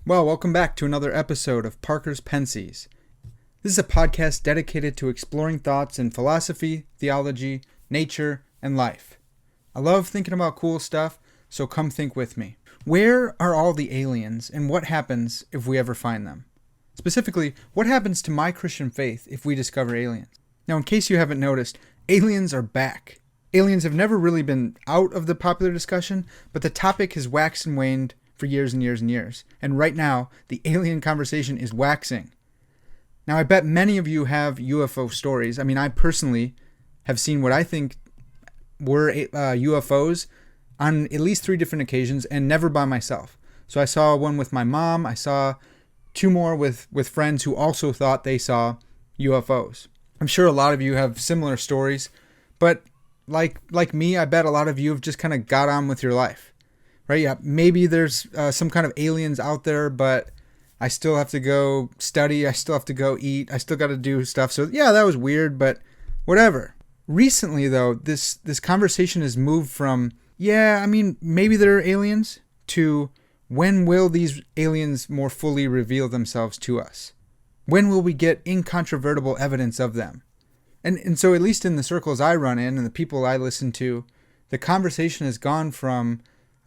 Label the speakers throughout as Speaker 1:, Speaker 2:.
Speaker 1: Well, welcome back to another episode of Parker's Pensies. This is a podcast dedicated to exploring thoughts in philosophy, theology, nature, and life. I love thinking about cool stuff, so come think with me. Where are all the aliens, and what happens if we ever find them? Specifically, what happens to my Christian faith if we discover aliens? Now, in case you haven't noticed, aliens are back. Aliens have never really been out of the popular discussion, but the topic has waxed and waned for years and years and years. And right now, the alien conversation is waxing. Now, I bet many of you have UFO stories. I mean, I personally have seen what I think were UFOs on at least 3 different occasions and never by myself. So I saw one with my mom. I saw 2 more with friends who also thought they saw UFOs. I'm sure a lot of you have similar stories, but like me, I bet a lot of you have just kind of got on with your life. Right, yeah, maybe there's some kind of aliens out there, but I still have to go study, I still have to go eat, I still got to do stuff. So yeah, that was weird, but whatever. Recently, though, this conversation has moved from, yeah, I mean, maybe there are aliens, to when will these aliens more fully reveal themselves to us? When will we get incontrovertible evidence of them? And so at least in the circles I run in and the people I listen to, the conversation has gone from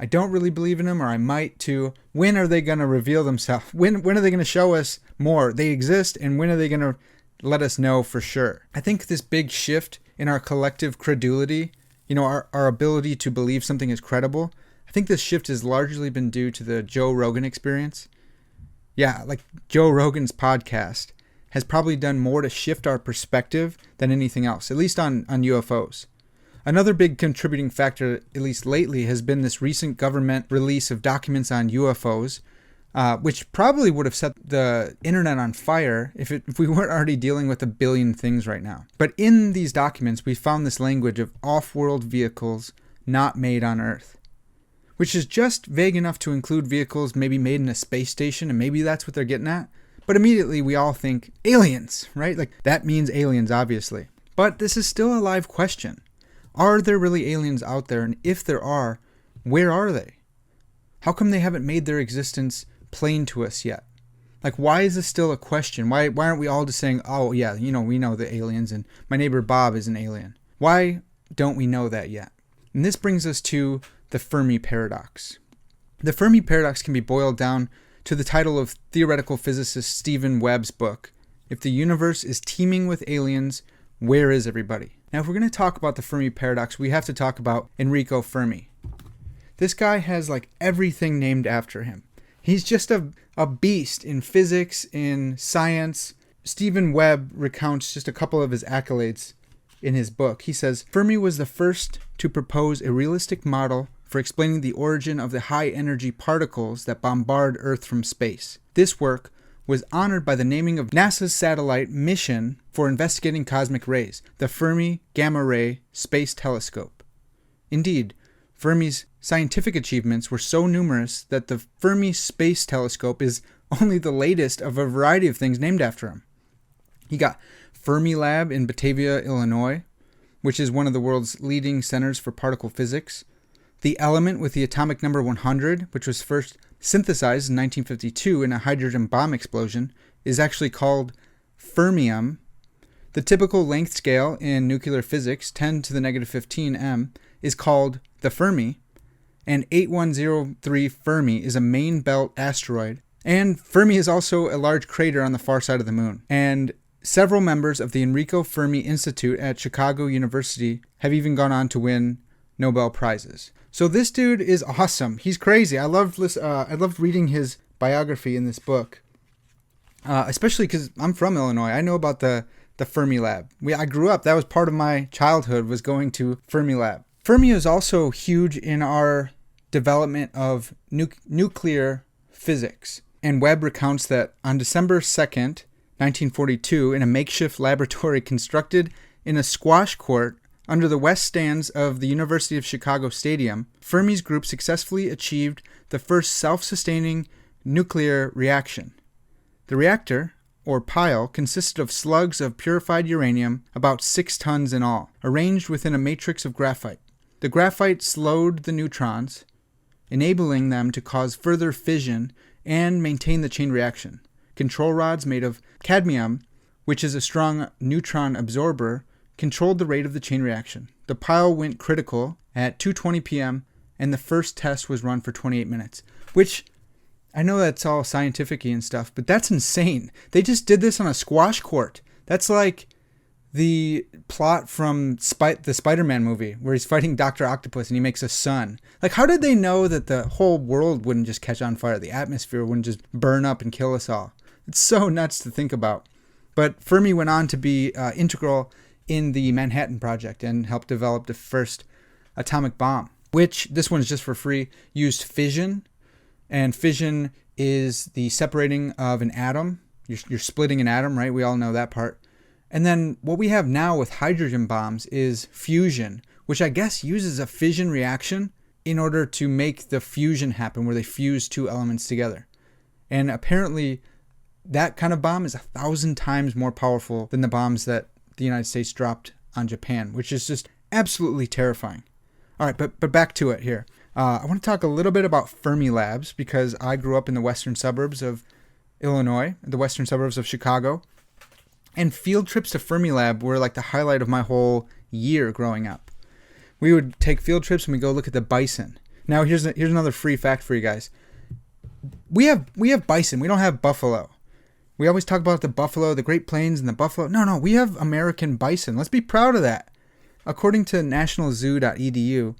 Speaker 1: I don't really believe in them, or I might, to when are they going to reveal themselves? When are they going to show us more? They exist, and when are they going to let us know for sure? I think this big shift in our collective credulity, our ability to believe something is credible, I think this shift has largely been due to the Joe Rogan experience. Yeah, like Joe Rogan's podcast has probably done more to shift our perspective than anything else, at least on UFOs. Another big contributing factor, at least lately, has been this recent government release of documents on UFOs, which probably would have set the internet on fire if we weren't already dealing with a billion things right now. But in these documents, we found this language of off-world vehicles not made on Earth, which is just vague enough to include vehicles maybe made in a space station, and maybe that's what they're getting at. But immediately we all think aliens, right? Like that means aliens, obviously. But this is still a live question. Are there really aliens out there? And if there are, where are they? How come they haven't made their existence plain to us yet? Like, why is this still a question? Why aren't we all just saying, oh, yeah, we know the aliens and my neighbor Bob is an alien? Why don't we know that yet? And this brings us to the Fermi Paradox. The Fermi Paradox can be boiled down to the title of theoretical physicist Stephen Webb's book, If the Universe is Teeming with Aliens, Where is Everybody? Now, if we're going to talk about the Fermi Paradox, we have to talk about Enrico Fermi. This guy has everything named after him. He's just a beast in physics, in science. Stephen Webb recounts just a couple of his accolades in his book. He says, Fermi was the first to propose a realistic model for explaining the origin of the high-energy particles that bombard Earth from space. This work was honored by the naming of NASA's satellite mission for investigating cosmic rays, the Fermi Gamma Ray Space Telescope. Indeed, Fermi's scientific achievements were so numerous that the Fermi Space Telescope is only the latest of a variety of things named after him. He got Fermi Lab in Batavia, Illinois, which is one of the world's leading centers for particle physics. The element with the atomic number 100, which was first synthesized in 1952 in a hydrogen bomb explosion, is actually called fermium. The typical length scale in nuclear physics, 10 to the negative 15 m, is called the Fermi, and 8103 Fermi is a main belt asteroid. And Fermi is also a large crater on the far side of the moon. And several members of the Enrico Fermi Institute at Chicago University have even gone on to win Nobel Prizes. So this dude is awesome. He's crazy. I loved reading his biography in this book, especially because I'm from Illinois. I know about the Fermi Lab. I grew up. That was part of my childhood, was going to Fermi Lab. Fermi is also huge in our development of nuclear physics. And Webb recounts that on December 2nd, 1942, in a makeshift laboratory constructed in a squash court under the west stands of the University of Chicago Stadium, Fermi's group successfully achieved the first self-sustaining nuclear reaction. The reactor, or pile, consisted of slugs of purified uranium, about 6 tons in all, arranged within a matrix of graphite. The graphite slowed the neutrons, enabling them to cause further fission and maintain the chain reaction. Control rods made of cadmium, which is a strong neutron absorber, controlled the rate of the chain reaction. The pile went critical at 2:20 p.m., and the first test was run for 28 minutes, which I know that's all scientific-y and stuff, but that's insane. They just did this on a squash court. That's like the plot from the Spider-Man movie where he's fighting Dr. Octopus and he makes a sun. Like, how did they know that the whole world wouldn't just catch on fire? The atmosphere wouldn't just burn up and kill us all. It's so nuts to think about. But Fermi went on to be integral in the Manhattan Project and helped develop the first atomic bomb, which, this one's just for free, used fission. And fission is the separating of an atom. You're splitting an atom, right? We all know that part. And then what we have now with hydrogen bombs is fusion, which I guess uses a fission reaction in order to make the fusion happen, where they fuse two elements together. And apparently that kind of bomb is 1,000 times more powerful than the bombs that the United States dropped on Japan, which is just absolutely terrifying. All right, but back to it here. I want to talk a little bit about Fermi Labs because I grew up in the western suburbs of Illinois, the western suburbs of Chicago. And field trips to Fermi Lab were like the highlight of my whole year growing up. We would take field trips and we go look at the bison. Now here's another free fact for you guys. We have bison. We don't have buffalo. We always talk about the buffalo, the Great Plains, and the buffalo. No, we have American bison. Let's be proud of that. According to nationalzoo.edu,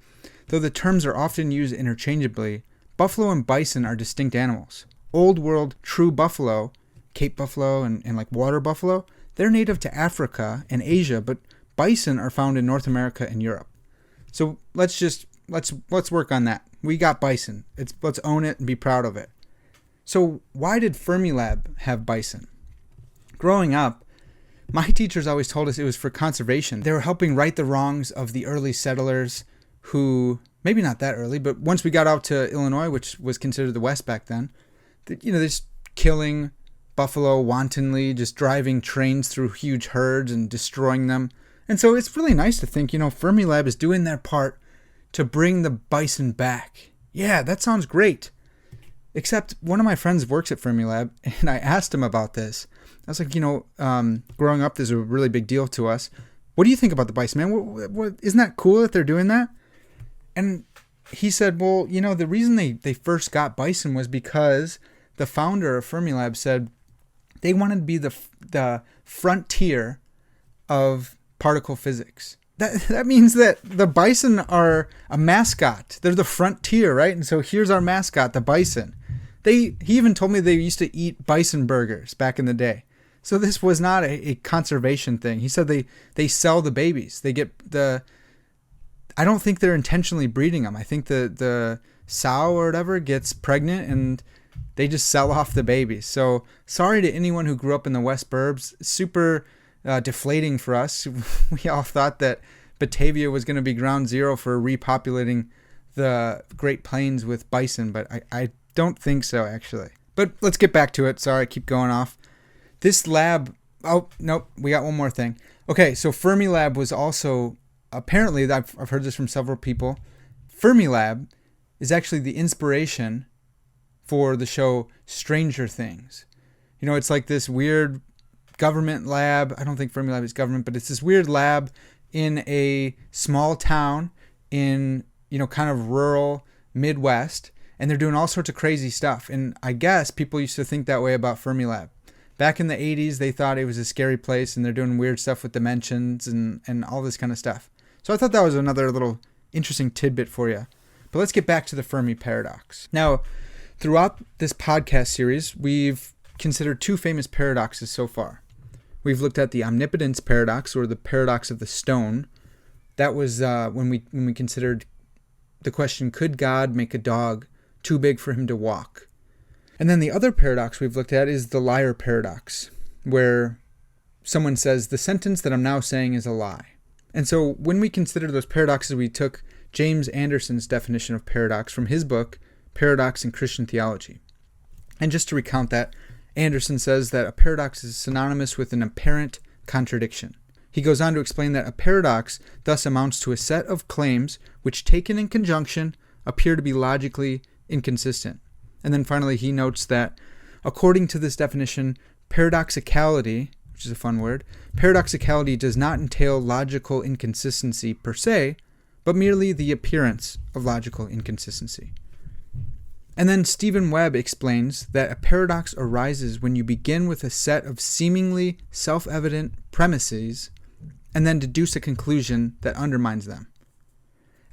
Speaker 1: though the terms are often used interchangeably, buffalo and bison are distinct animals. Old world true buffalo, Cape buffalo and like water buffalo, they're native to Africa and Asia, but bison are found in North America and Europe. So let's work on that. We got bison. Let's own it and be proud of it. So why did Fermi Lab have bison? Growing up, my teachers always told us it was for conservation. They were helping right the wrongs of the early settlers who, maybe not that early, but once we got out to Illinois, which was considered the West back then, they're just killing buffalo wantonly, just driving trains through huge herds and destroying them. And so it's really nice to think, Fermi Lab is doing their part to bring the bison back. Yeah, that sounds great. Except one of my friends works at Fermi Lab, and I asked him about this. I was like, growing up, this is a really big deal to us. What do you think about the bison, man? What, isn't that cool that they're doing that? And he said, well, the reason they first got bison was because the founder of Fermi Lab said they wanted to be the frontier of particle physics. That means that the bison are a mascot. They're the frontier, right? And so here's our mascot, the bison. He even told me they used to eat bison burgers back in the day. So this was not a conservation thing. He said they sell the babies. They get I don't think they're intentionally breeding them. I think the sow or whatever gets pregnant and they just sell off the babies. So sorry to anyone who grew up in the West Burbs. Super deflating for us. We all thought that Batavia was going to be ground zero for repopulating the Great Plains with bison, but I don't think so, actually. But let's get back to it. Sorry, I keep going off. This lab... Oh, nope, we got one more thing. Okay, so Fermi Lab was also... Apparently, I've heard this from several people. Fermi Lab is actually the inspiration for the show Stranger Things. It's like this weird government lab. I don't think Fermi Lab is government, but it's this weird lab in a small town in, kind of rural Midwest. And they're doing all sorts of crazy stuff. And I guess people used to think that way about Fermi Lab. Back in the 80s, they thought it was a scary place and they're doing weird stuff with dimensions and all this kind of stuff. So I thought that was another little interesting tidbit for you. But let's get back to the Fermi Paradox. Now, throughout this podcast series, we've considered two famous paradoxes so far. We've looked at the omnipotence paradox, or the paradox of the stone. That was when we considered the question, could God make a dog too big for him to walk? And then the other paradox we've looked at is the liar paradox, where someone says, the sentence that I'm now saying is a lie. And so when we considered those paradoxes, we took James Anderson's definition of paradox from his book, Paradox in Christian Theology. And just to recount that, Anderson says that a paradox is synonymous with an apparent contradiction. He goes on to explain that a paradox thus amounts to a set of claims which, taken in conjunction, appear to be logically inconsistent. And then finally, he notes that according to this definition, paradoxicality, which is a fun word, paradoxicality does not entail logical inconsistency per se, but merely the appearance of logical inconsistency. And then Stephen Webb explains that a paradox arises when you begin with a set of seemingly self-evident premises and then deduce a conclusion that undermines them.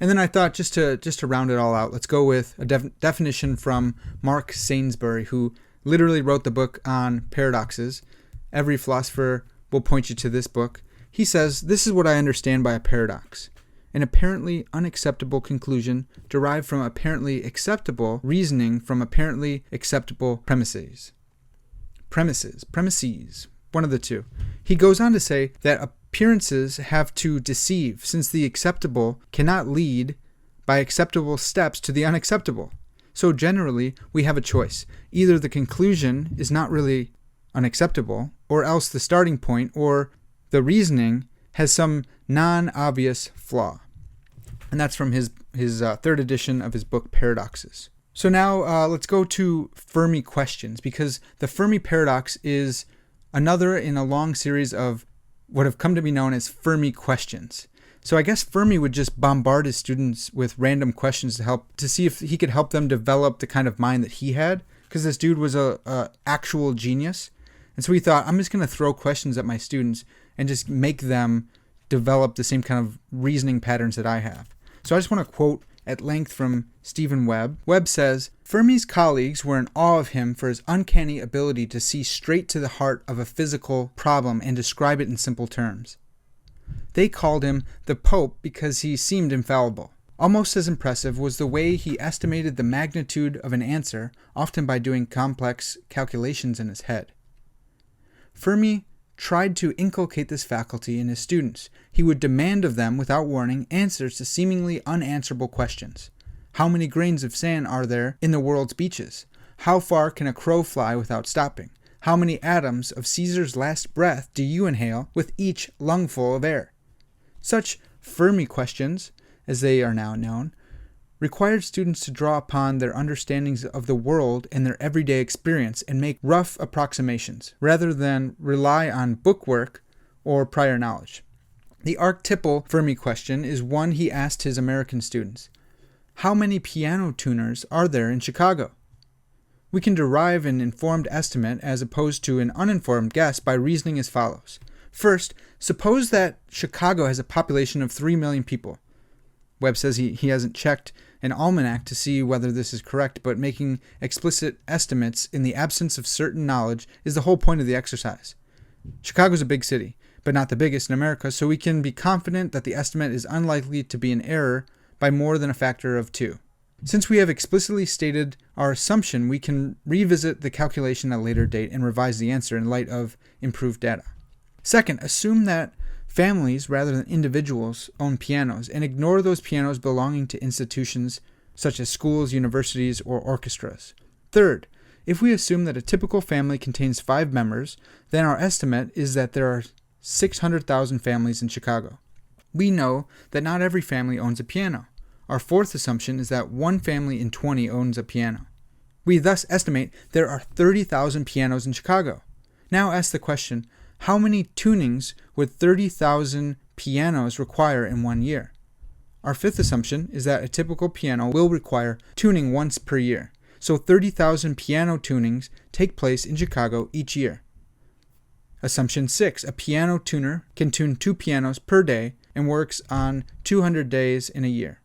Speaker 1: And then I thought, just to round it all out, let's go with a definition from Mark Sainsbury, who literally wrote the book on paradoxes. Every philosopher will point you to this book. He says, "This is what I understand by a paradox. An apparently unacceptable conclusion derived from apparently acceptable reasoning from apparently acceptable premises. Premises, one of the two." He goes on to say that appearances have to deceive, since the acceptable cannot lead by acceptable steps to the unacceptable. So generally, we have a choice. Either the conclusion is not really unacceptable, or else the starting point or the reasoning has some non-obvious flaw. And that's from his third edition of his book, Paradoxes. So now let's go to Fermi questions, because the Fermi Paradox is another in a long series of what have come to be known as Fermi questions. So I guess Fermi would just bombard his students with random questions to see if he could help them develop the kind of mind that he had, because this dude was a actual genius. And so he thought, I'm just going to throw questions at my students and just make them develop the same kind of reasoning patterns that I have. So I just want to quote at length from Stephen Webb. Webb says, "Fermi's colleagues were in awe of him for his uncanny ability to see straight to the heart of a physical problem and describe it in simple terms. They called him the Pope because he seemed infallible. Almost as impressive was the way he estimated the magnitude of an answer, often by doing complex calculations in his head. Fermi tried to inculcate this faculty in his students. He would demand of them, without warning, answers to seemingly unanswerable questions. How many grains of sand are there in the world's beaches? How far can a crow fly without stopping? How many atoms of Caesar's last breath do you inhale with each lungful of air?" Such Fermi questions, as they are now known, required students to draw upon their understandings of the world and their everyday experience and make rough approximations, rather than rely on bookwork or prior knowledge. The archetypal Fermi question is one he asked his American students. How many piano tuners are there in Chicago? We can derive an informed estimate as opposed to an uninformed guess by reasoning as follows. First, suppose that Chicago has a population of 3 million people. Webb says he hasn't checked an almanac to see whether this is correct, but making explicit estimates in the absence of certain knowledge is the whole point of the exercise. Chicago's a big city, but not the biggest in America, so we can be confident that the estimate is unlikely to be in error by more than a factor of 2. Since we have explicitly stated our assumption, we can revisit the calculation at a later date and revise the answer in light of improved data. Second, assume that families, rather than individuals, own pianos, and ignore those pianos belonging to institutions such as schools, universities, or orchestras. Third, if we assume that a typical family contains 5 members, then our estimate is that there are 600,000 families in Chicago. We know that not every family owns a piano. Our fourth assumption is that 1 family in 20 owns a piano. We thus estimate there are 30,000 pianos in Chicago. Now ask the question, how many tunings would 30,000 pianos require in 1 year? Our fifth assumption is that a typical piano will require tuning once per year. So 30,000 piano tunings take place in Chicago each year. Assumption 6, a piano tuner can tune 2 pianos per day and works on 200 days in a year.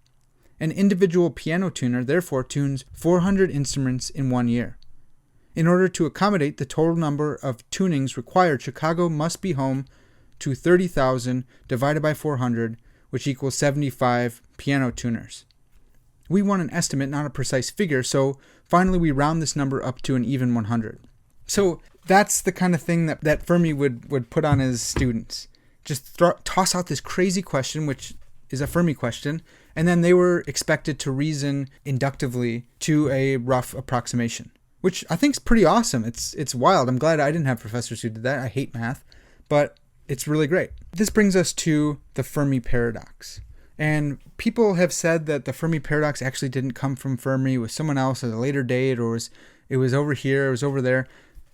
Speaker 1: An individual piano tuner therefore tunes 400 instruments in 1 year. In order to accommodate the total number of tunings required, Chicago must be home to 30,000 divided by 400, which equals 75 piano tuners. We want an estimate, not a precise figure, so finally we round this number up to an even 100. So that's the kind of thing that Fermi would put on his students. Just toss out this crazy question, which is a Fermi question, and then they were expected to reason inductively to a rough approximation, which I think is pretty awesome. It's wild. I'm glad I didn't have professors who did that. I hate math, but it's really great. This brings us to the Fermi Paradox. And people have said that the Fermi Paradox actually didn't come from Fermi, it was someone else at a later date, or it was over here, it was over there.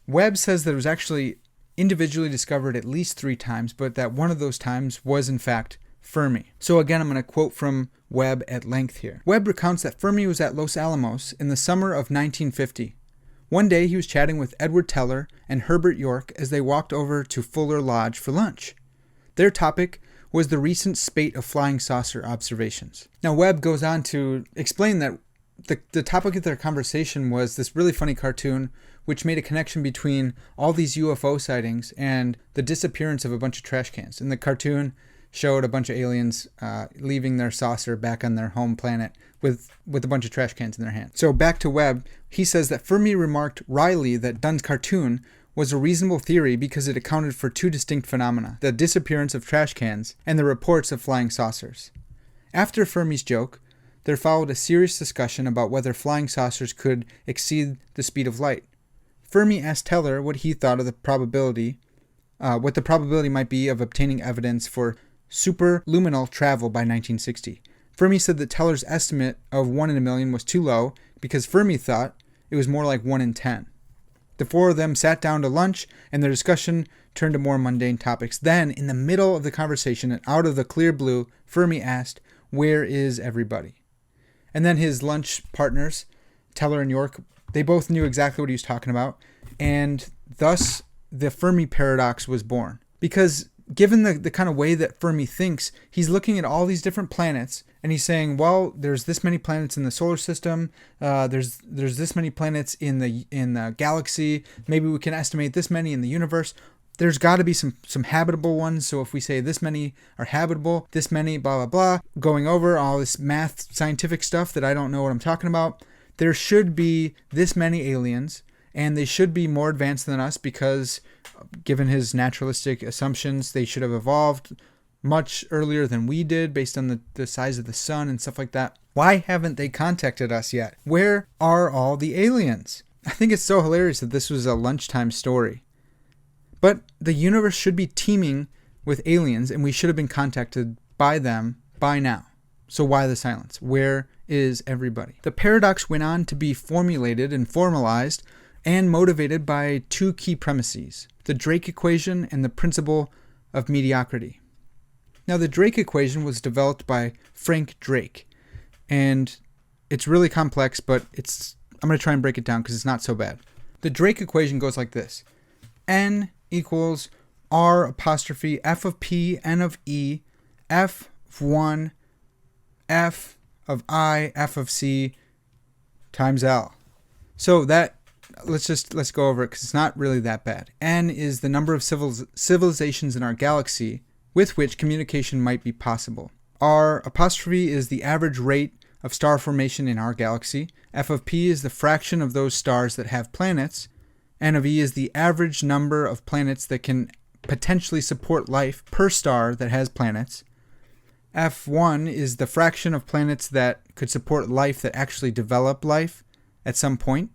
Speaker 1: Webb says that it was actually individually discovered at least 3 times, but that one of those times was in fact Fermi. So again, I'm going to quote from Webb at length here. Webb recounts that Fermi was at Los Alamos in the summer of 1950. One day he was chatting with Edward Teller and Herbert York as they walked over to Fuller Lodge for lunch. Their topic was the recent spate of flying saucer observations. Now Webb goes on to explain that the topic of their conversation was this really funny cartoon which made a connection between all these UFO sightings and the disappearance of a bunch of trash cans. And the cartoon showed a bunch of aliens leaving their saucer back on their home planet with a bunch of trash cans in their hand. So back to Webb, he says that Fermi remarked wryly that Dunn's cartoon was a reasonable theory because it accounted for 2 distinct phenomena, the disappearance of trash cans and the reports of flying saucers. After Fermi's joke, there followed a serious discussion about whether flying saucers could exceed the speed of light. Fermi asked Teller what he thought of the probability might be of obtaining evidence for superluminal travel by 1960. Fermi said that Teller's estimate of 1 in a million was too low because Fermi thought it was more like 1 in 10. The 4 of them sat down to lunch, and their discussion turned to more mundane topics. Then, in the middle of the conversation and out of the clear blue, Fermi asked, "Where is everybody?" And then his lunch partners, Teller and York, they both knew exactly what he was talking about, and thus the Fermi Paradox was born. Because given the kind of way that Fermi thinks, he's looking at all these different planets, and he's saying, well, there's this many planets in the solar system, there's this many planets in the galaxy, maybe we can estimate this many in the universe. There's got to be some habitable ones, so if we say this many are habitable, this many blah, blah, blah, going over all this math, scientific stuff that I don't know what I'm talking about, there should be this many aliens, and they should be more advanced than us because, given his naturalistic assumptions, they should have evolved much earlier than we did based on the size of the sun and stuff like that. Why haven't they contacted us yet? Where are all the aliens? I think it's so hilarious that this was a lunchtime story. But the universe should be teeming with aliens, and we should have been contacted by them by now. So why the silence? Where is everybody? The paradox went on to be formulated and formalized and motivated by 2 key premises, the Drake equation and the principle of mediocrity. Now, the Drake equation was developed by Frank Drake, and it's really complex, but I'm going to try and break it down because it's not so bad. The Drake equation goes like this. N equals R apostrophe F of P, N of E, F of 1, F of I, F of C times L. So that, let's go over it because it's not really that bad. N is the number of civilizations in our galaxy with which communication might be possible. R apostrophe is the average rate of star formation in our galaxy. F of P is the fraction of those stars that have planets. N of E is the average number of planets that can potentially support life per star that has planets. F1 is the fraction of planets that could support life that actually develop life at some point.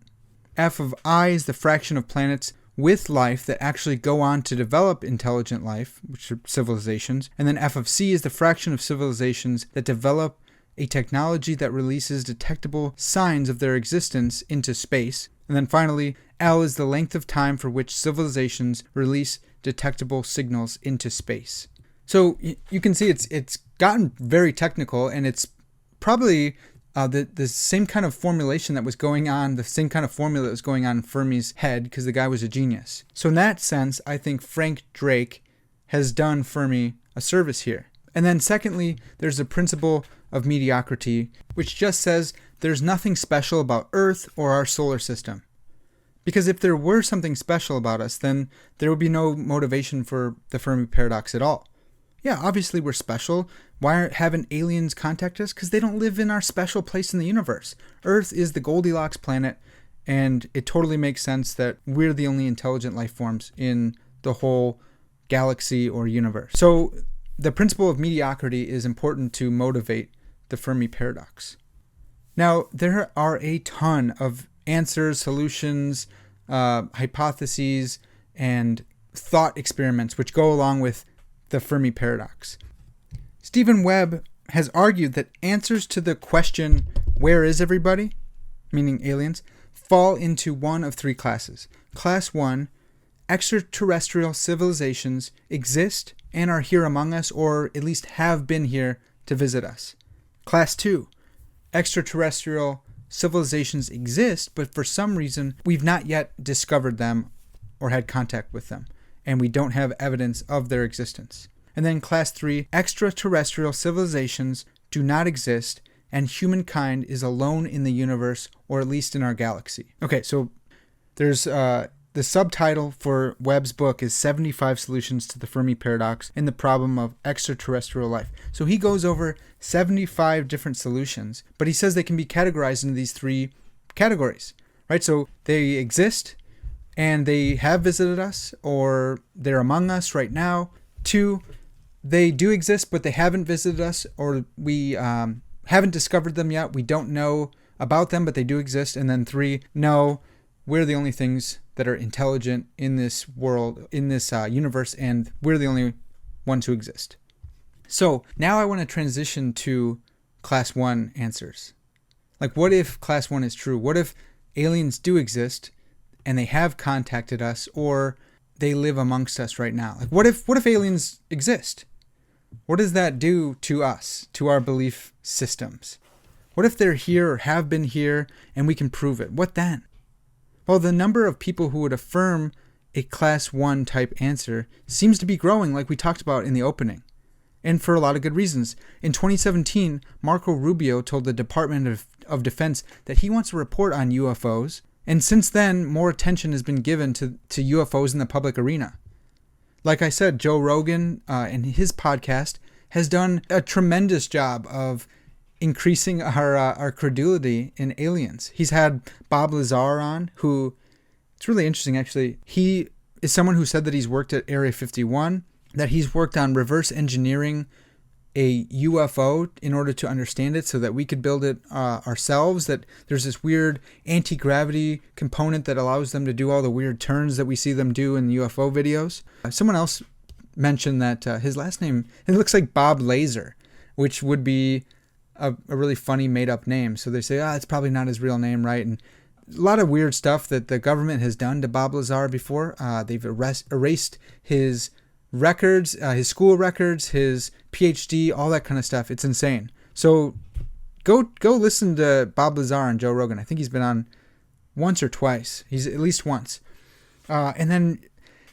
Speaker 1: F of I is the fraction of planets with life that actually go on to develop intelligent life, which are civilizations. And then F of C is the fraction of civilizations that develop a technology that releases detectable signs of their existence into space. And then finally, L is the length of time for which civilizations release detectable signals into space. So you can see it's gotten very technical, and it's probably the same kind of formulation that was going on, the same kind of formula that was going on in Fermi's head, because the guy was a genius. So in that sense, I think Frank Drake has done Fermi a service here. And then secondly, there's the principle of mediocrity, which just says there's nothing special about Earth or our solar system. Because if there were something special about us, then there would be no motivation for the Fermi Paradox at all. Yeah, obviously we're special. Why haven't aliens contacted us? Because they don't live in our special place in the universe. Earth is the Goldilocks planet, and it totally makes sense that we're the only intelligent life forms in the whole galaxy or universe. So the principle of mediocrity is important to motivate the Fermi Paradox. Now, there are a ton of answers, solutions, hypotheses, and thought experiments which go along with the Fermi Paradox. Stephen Webb has argued that answers to the question, where is everybody, meaning aliens, fall into one of three classes. Class 1, extraterrestrial civilizations exist and are here among us, or at least have been here to visit us. Class 2, extraterrestrial civilizations exist, but for some reason we've not yet discovered them or had contact with them, and we don't have evidence of their existence. And then Class 3, extraterrestrial civilizations do not exist, and humankind is alone in the universe, or at least in our galaxy. Okay, so there's the subtitle for Webb's book is 75 Solutions to the Fermi Paradox and the Problem of Extraterrestrial Life. So he goes over 75 different solutions, but he says they can be categorized into these three categories, right? So they exist and they have visited us, or they're among us right now. 2, they do exist, but they haven't visited us, or we haven't discovered them yet. We don't know about them, but they do exist. And then 3, no, we're the only things that are intelligent in this world, in this universe, and we're the only ones who exist. So now I want to transition to Class 1 answers. Like, what if Class 1 is true? What if aliens do exist and they have contacted us, or they live amongst us right now? Like, what if aliens exist? What does that do to us, to our belief systems? What if they're here or have been here and we can prove it? What then? Well, the number of people who would affirm a Class 1 type answer seems to be growing, like we talked about in the opening, and for a lot of good reasons. In 2017, Marco Rubio told the Department of Defense that he wants a report on UFOs, and since then, more attention has been given to UFOs in the public arena. Like I said, Joe Rogan in his podcast has done a tremendous job of increasing our credulity in aliens. He's had Bob Lazar on, who, it's really interesting actually. He is someone who said that he's worked at Area 51, that he's worked on reverse engineering a UFO in order to understand it so that we could build it ourselves, that there's this weird anti-gravity component that allows them to do all the weird turns that we see them do in UFO videos. Someone else mentioned that his last name, it looks like Bob Laser, which would be a really funny made-up name. So they say, it's probably not his real name, right? And a lot of weird stuff that the government has done to Bob Lazar before. They've erased his records, his school records, his PhD, all that kind of stuff. It's insane. So go listen to Bob Lazar on Joe Rogan. I think he's been on once or twice. He's at least once. And then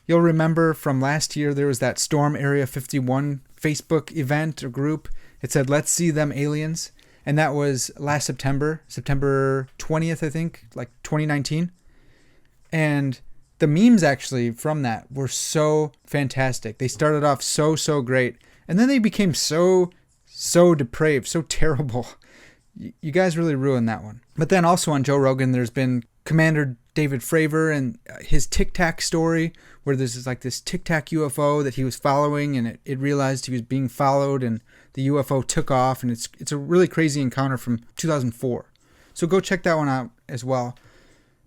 Speaker 1: you'll remember from last year, there was that Storm Area 51 Facebook event or group. It said, let's see them aliens. And that was last September 20th, I think, like 2019. And the memes actually from that were so fantastic. They started off so great. And then they became so depraved, so terrible. You guys really ruined that one. But then also on Joe Rogan, there's been Commander David Fravor and his Tic Tac story, where there's this Tic Tac UFO that he was following, and it realized he was being followed, and the UFO took off, and it's a really crazy encounter from 2004. So go check that one out as well.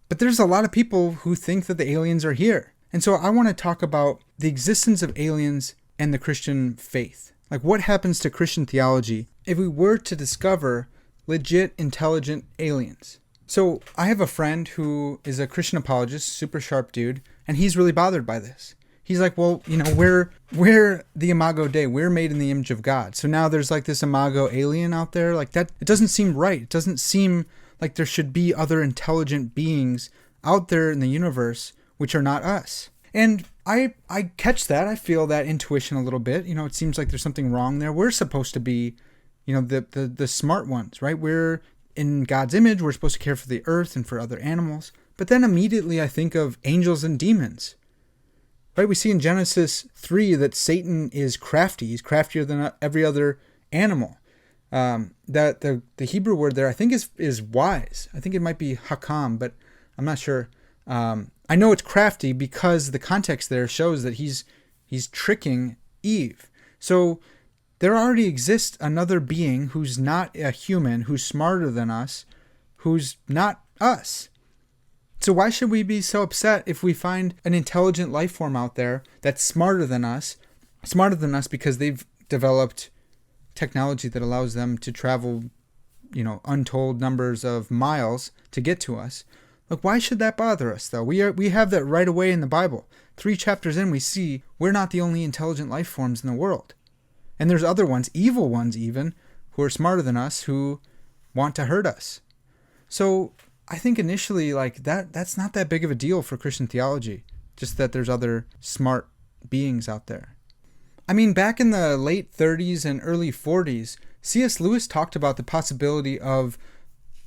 Speaker 1: But there's a lot of people who think that the aliens are here. And so I want to talk about the existence of aliens and the Christian faith. Like, what happens to Christian theology if we were to discover legit intelligent aliens? So I have a friend who is a Christian apologist, super sharp dude, and he's really bothered by this. He's like, well, we're the Imago Dei. We're made in the image of God. So now there's like this Imago alien out there. Like that, it doesn't seem right. It doesn't seem like there should be other intelligent beings out there in the universe which are not us. And I catch that. I feel that intuition a little bit. It seems like there's something wrong there. We're supposed to be, the smart ones, right? We're in God's image. We're supposed to care for the earth and for other animals. But then immediately I think of angels and demons. Right? We see in Genesis 3 that Satan is crafty. He's craftier than every other animal. That the Hebrew word there I think is wise. I think it might be hakam, but I'm not sure. I know it's crafty because the context there shows that he's tricking Eve. So there already exists another being who's not a human, who's smarter than us, who's not us. So why should we be so upset if we find an intelligent life form out there that's smarter than us because they've developed technology that allows them to travel, untold numbers of miles to get to us. Look, why should that bother us, though? We have that right away in the Bible. 3 chapters in, we see we're not the only intelligent life forms in the world. And there's other ones, evil ones even, who are smarter than us, who want to hurt us. So I think initially, that's not that big of a deal for Christian theology, just that there's other smart beings out there. I mean, back in the late 30s and early 40s, C.S. Lewis talked about the possibility of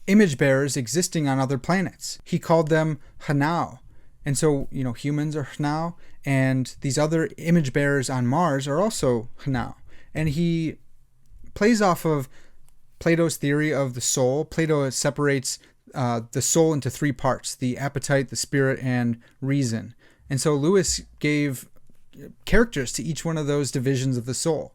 Speaker 1: image bearers existing on other planets. He called them Hanau. And so, humans are Hanau, and these other image bearers on Mars are also Hanau. And he plays off of Plato's theory of the soul. Plato separates the soul into 3 parts: the appetite, the spirit, and reason. And so Lewis gave characters to each one of those divisions of the soul.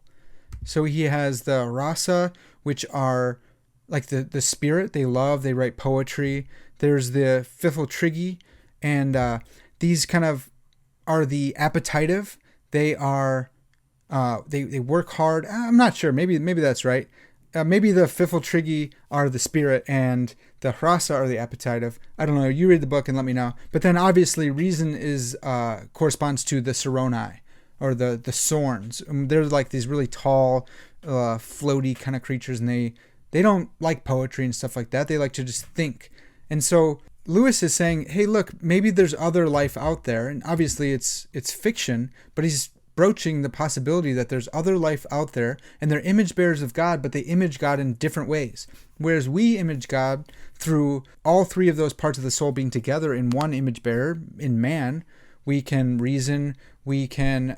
Speaker 1: So he has the rasa, which are like the spirit. They love, they write poetry. There's the philoltrigi, and these kind of are the appetitive. They are they work hard. I'm not sure. Maybe that's right. Maybe the philoltrigi are the spirit and the rasa are the appetitive. I don't know. You read the book and let me know. But then obviously reason is corresponds to the Soroni, or the Sorns. They're like these really tall, floaty kind of creatures, and they don't like poetry and stuff like that. They like to just think. And so Lewis is saying, hey, look, maybe there's other life out there. And obviously it's fiction, but he's broaching the possibility that there's other life out there, and they're image bearers of God, but they image God in different ways. Whereas we image God through all 3 of those parts of the soul being together in one image bearer, in man. We can reason, we can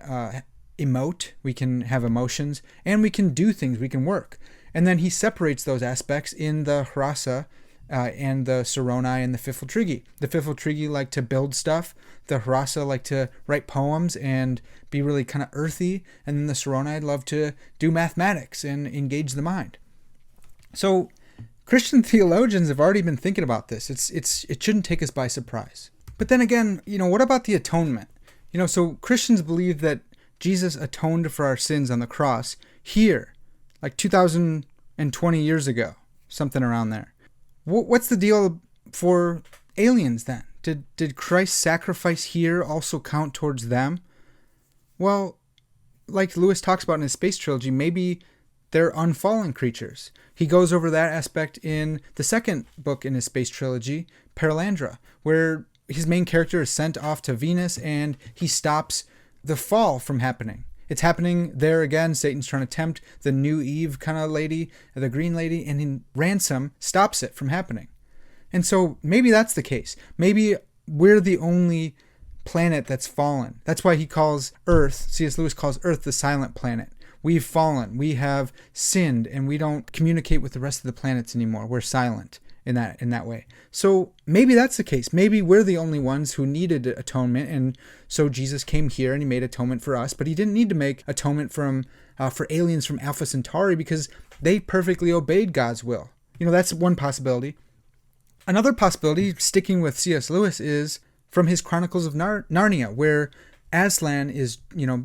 Speaker 1: emote, we can have emotions, and we can do things, we can work. And then he separates those aspects in the rasa and the Soroni and the philoltrigi. The philoltrigi like to build stuff. The rasa like to write poems and be really kind of earthy. And then the Soroni love to do mathematics and engage the mind. So Christian theologians have already been thinking about this. It shouldn't take us by surprise. But then again, what about the atonement? So Christians believe that Jesus atoned for our sins on the cross here, like 2020 years ago, something around there. What's the deal for aliens then? Did Christ's sacrifice here also count towards them? Well, like Lewis talks about in his space trilogy, maybe they're unfallen creatures. He goes over that aspect in the second book in his space trilogy, Paralandra, where his main character is sent off to Venus and he stops the fall from happening. It's happening there again. Satan's trying to tempt the new Eve kind of lady, the green lady, and in Ransom stops it from happening. And so maybe that's the case. Maybe we're the only planet that's fallen. That's why he calls Earth, C.S. Lewis calls Earth the silent planet. We've fallen. We have sinned, and we don't communicate with the rest of the planets anymore. We're silent in that way. So maybe that's the case. Maybe we're the only ones who needed atonement, and so Jesus came here and he made atonement for us. But he didn't need to make atonement for aliens from Alpha Centauri because they perfectly obeyed God's will. That's one possibility. Another possibility, sticking with C.S. Lewis, is from his Chronicles of Narnia, where Aslan is,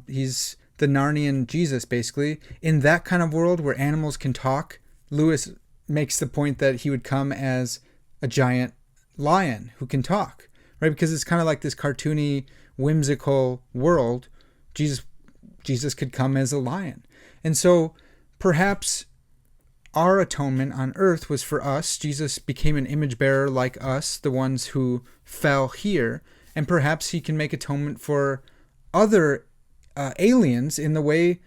Speaker 1: he's the Narnian Jesus, basically. In that kind of world where animals can talk, Lewis makes the point that he would come as a giant lion who can talk, right? Because it's kind of like this cartoony, whimsical world. Jesus could come as a lion. And so perhaps our atonement on earth was for us. Jesus became an image bearer like us, the ones who fell here. And perhaps he can make atonement for other aliens in the way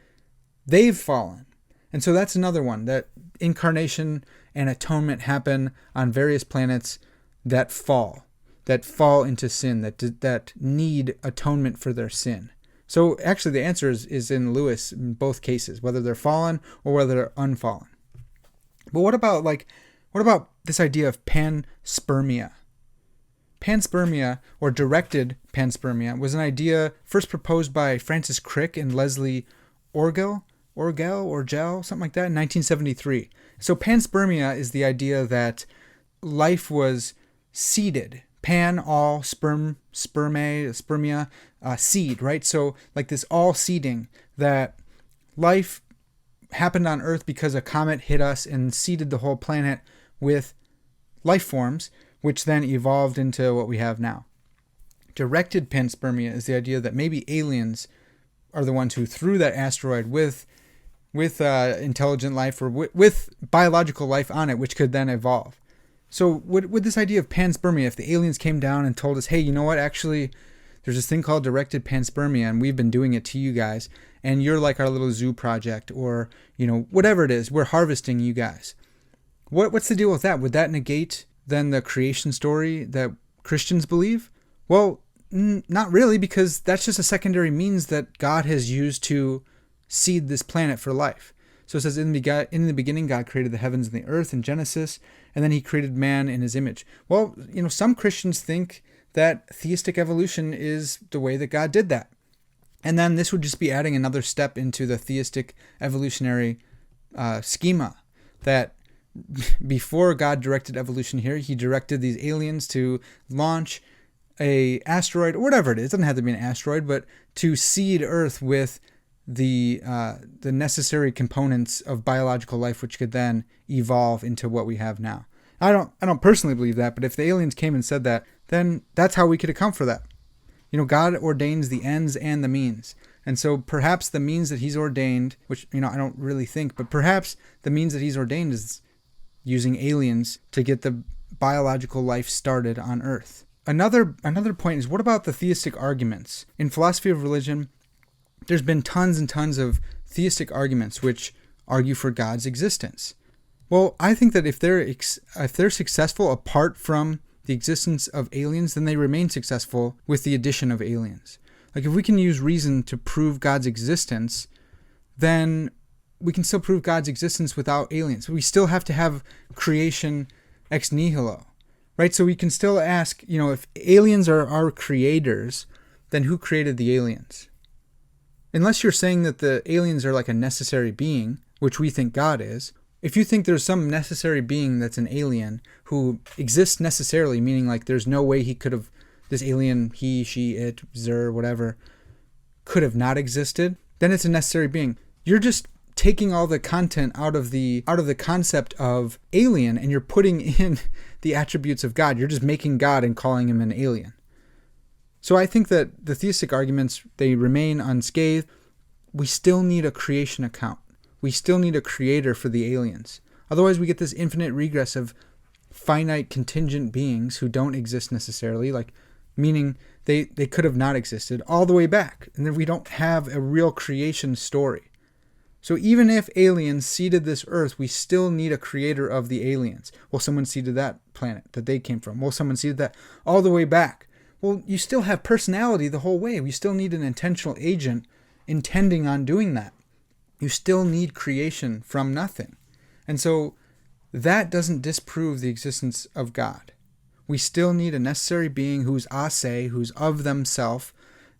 Speaker 1: they've fallen. And so that's another one, that incarnation and atonement happen on various planets that fall into sin, that need atonement for their sin. So actually the answer is in Lewis in both cases, whether they're fallen or whether they're unfallen. But what about this idea of panspermia? Panspermia, or directed panspermia, was an idea first proposed by Francis Crick and Leslie Orgel, something like that, in 1973. So panspermia is the idea that life was seeded. Pan, all, spermia, seed, right? So like this all seeding, that life happened on Earth because a comet hit us and seeded the whole planet with life forms, which then evolved into what we have now. Directed panspermia is the idea that maybe aliens are the ones who threw that asteroid with intelligent life or with biological life on it, which could then evolve. So with this idea of panspermia, if the aliens came down and told us, hey, you know what, actually, there's this thing called directed panspermia, and we've been doing it to you guys, and you're like our little zoo project, or, whatever it is, we're harvesting you guys. What's the deal with that? Would that negate then the creation story that Christians believe? Well, not really, because that's just a secondary means that God has used to seed this planet for life. So it says, in the beginning, God created the heavens and the earth in Genesis, and then he created man in his image. Well, some Christians think that theistic evolution is the way that God did that. And then this would just be adding another step into the theistic evolutionary schema, that before God directed evolution here, he directed these aliens to launch a asteroid, or whatever it is. It doesn't have to be an asteroid, but to seed Earth with the necessary components of biological life, which could then evolve into what we have now. I don't personally believe that, but if the aliens came and said that, then that's how we could account for that. God ordains the ends and the means. And so perhaps the means that he's ordained, which, I don't really think, but perhaps the means that he's ordained is using aliens to get the biological life started on Earth. Another point is, what about the theistic arguments? In philosophy of religion, there's been tons and tons of theistic arguments which argue for God's existence. Well, I think that if they're successful apart from the existence of aliens, then they remain successful with the addition of aliens. Like, if we can use reason to prove God's existence, then we can still prove God's existence without aliens. We still have to have creation ex nihilo, right? So we can still ask, if aliens are our creators, then who created the aliens? Unless you're saying that the aliens are like a necessary being, which we think God is. If you think there's some necessary being that's an alien who exists necessarily, meaning like there's no way this alien, he, she, it, zer, whatever, could have not existed, then it's a necessary being. You're just taking all the content out of the concept of alien, and you're putting in the attributes of God. You're just making God and calling him an alien. So I think that the theistic arguments, they remain unscathed. We still need a creation account. We still need a creator for the aliens. Otherwise, we get this infinite regress of finite contingent beings who don't exist necessarily, like meaning they could have not existed all the way back. And then we don't have a real creation story. So even if aliens seeded this Earth, we still need a creator of the aliens. Well, someone seeded that planet that they came from. Well, someone seeded that all the way back. Well, you still have personality the whole way. We still need an intentional agent intending on doing that. You still need creation from nothing. And so that doesn't disprove the existence of God. We still need a necessary being who's ase, who's of themselves.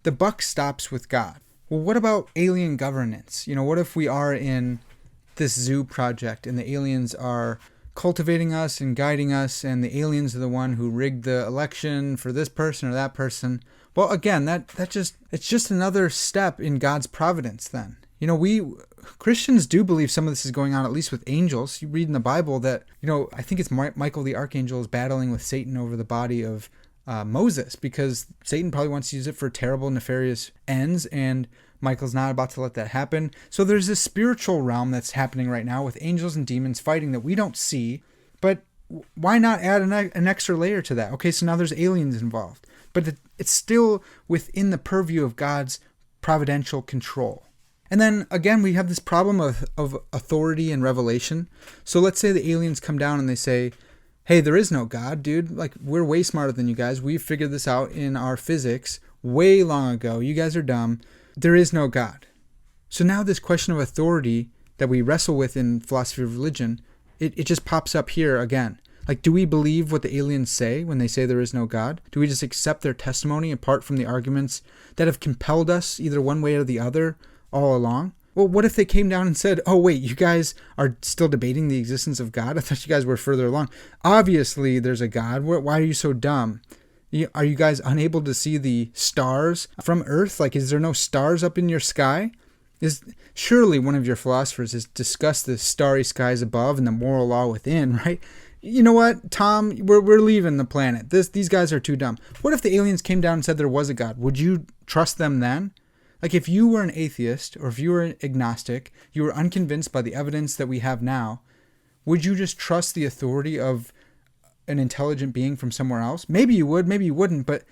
Speaker 1: The buck stops with God. Well, what about alien governance? What if we are in this zoo project and the aliens are cultivating us and guiding us, and the aliens are the one who rigged the election for this person or that person? Well, again, it's just another step in God's providence then. We Christians do believe some of this is going on, at least with angels. You read in the Bible that, I think it's Michael the archangel is battling with Satan over the body of Moses, because Satan probably wants to use it for terrible, nefarious ends, and Michael's not about to let that happen. So there's this spiritual realm that's happening right now with angels and demons fighting that we don't see, but why not add an extra layer to that? Okay, so now there's aliens involved, but it's still within the purview of God's providential control. And then again, we have this problem of authority and revelation. So let's say the aliens come down and they say, hey, there is no God, dude. Like, we're way smarter than you guys. We've figured this out in our physics way long ago. You guys are dumb. There is no God. So now this question of authority that we wrestle with in philosophy of religion, it just pops up here again. Like, do we believe what the aliens say when they say there is no God? Do we just accept their testimony apart from the arguments that have compelled us either one way or the other all along? Well, what if they came down and said, oh, wait, you guys are still debating the existence of God? I thought you guys were further along. Obviously, there's a God. Why are you so dumb? Are you guys unable to see the stars from Earth? Like, is there no stars up in your sky? Surely one of your philosophers has discussed the starry skies above and the moral law within, right? You know what, Tom, we're leaving the planet. These guys are too dumb. What if the aliens came down and said there was a God? Would you trust them then? Like if you were an atheist or if you were agnostic, you were unconvinced by the evidence that we have now, would you just trust the authority of an intelligent being from somewhere else? Maybe you would, maybe you wouldn't, but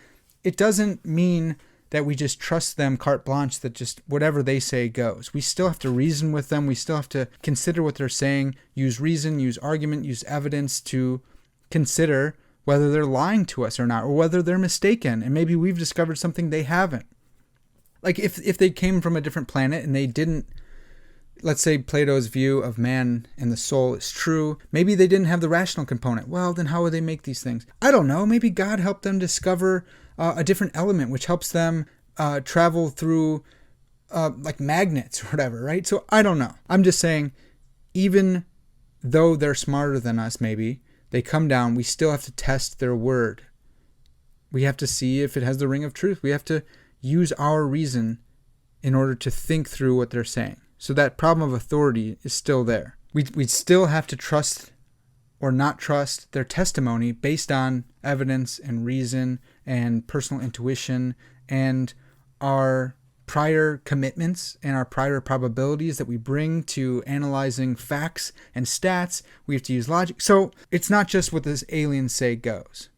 Speaker 1: it doesn't mean that we just trust them carte blanche, that just whatever they say goes. We still have to reason with them. We still have to consider what they're saying, use reason, use argument, use evidence to consider whether they're lying to us or not, or whether they're mistaken. And maybe we've discovered something they haven't. Like if they came from a different planet and they didn't, let's say Plato's view of man and the soul is true. Maybe they didn't have the rational component. Well, then how would they make these things? I don't know. Maybe God helped them discover a different element, which helps them travel through like magnets or whatever, right? So I don't know. I'm just saying, even though they're smarter than us, maybe, they come down, we still have to test their word. We have to see if it has the ring of truth. We have to use our reason in order to think through what they're saying. So that problem of authority is still there. We still have to trust or not trust their testimony based on evidence and reason and personal intuition and our prior commitments and our prior probabilities that we bring to analyzing facts and stats. We have to use logic. So it's not just what the aliens say goes.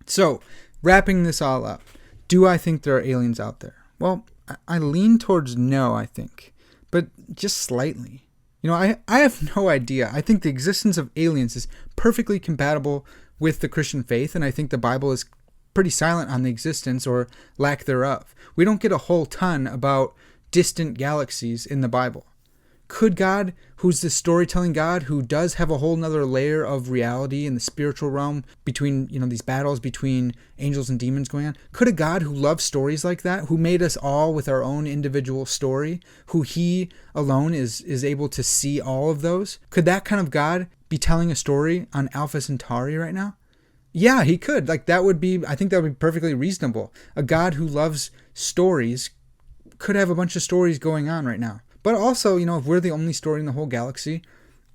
Speaker 1: So wrapping this all up, do I think there are aliens out there? Well, I lean towards no, I think. But just slightly. You know, I have no idea. I think the existence of aliens is perfectly compatible with the Christian faith, and I think the Bible is pretty silent on the existence or lack thereof. We don't get a whole ton about distant galaxies in the Bible. Could God, who's the storytelling God, who does have a whole nother layer of reality in the spiritual realm between, these battles between angels and demons going on, could a God who loves stories like that, who made us all with our own individual story, who he alone is able to see all of those, could that kind of God be telling a story on Alpha Centauri right now? Yeah, he could. I think that would be perfectly reasonable. A God who loves stories could have a bunch of stories going on right now. But also, if we're the only story in the whole galaxy,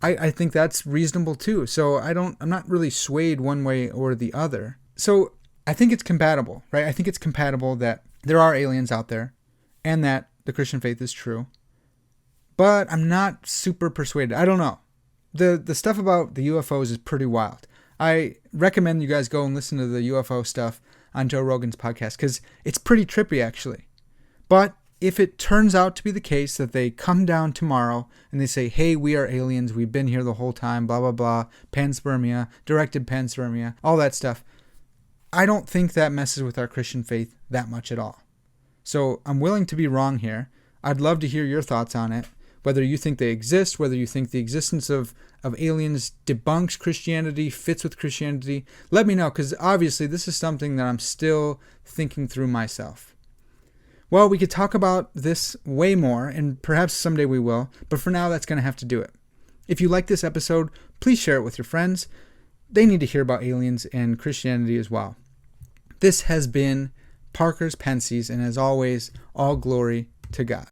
Speaker 1: I think that's reasonable too. So I'm not really swayed one way or the other. So I think it's compatible, right? I think it's compatible that there are aliens out there and that the Christian faith is true. But I'm not super persuaded. I don't know. The stuff about the UFOs is pretty wild. I recommend you guys go and listen to the UFO stuff on Joe Rogan's podcast because it's pretty trippy actually. But if it turns out to be the case that they come down tomorrow and they say, hey, we are aliens, we've been here the whole time, blah, blah, blah, panspermia, directed panspermia, all that stuff, I don't think that messes with our Christian faith that much at all. So I'm willing to be wrong here. I'd love to hear your thoughts on it, whether you think they exist, whether you think the existence of aliens debunks Christianity, fits with Christianity. Let me know, because obviously this is something that I'm still thinking through myself. Well, we could talk about this way more, and perhaps someday we will, but for now, that's going to have to do it. If you like this episode, please share it with your friends. They need to hear about aliens and Christianity as well. This has been Parker's Pensies, and as always, all glory to God.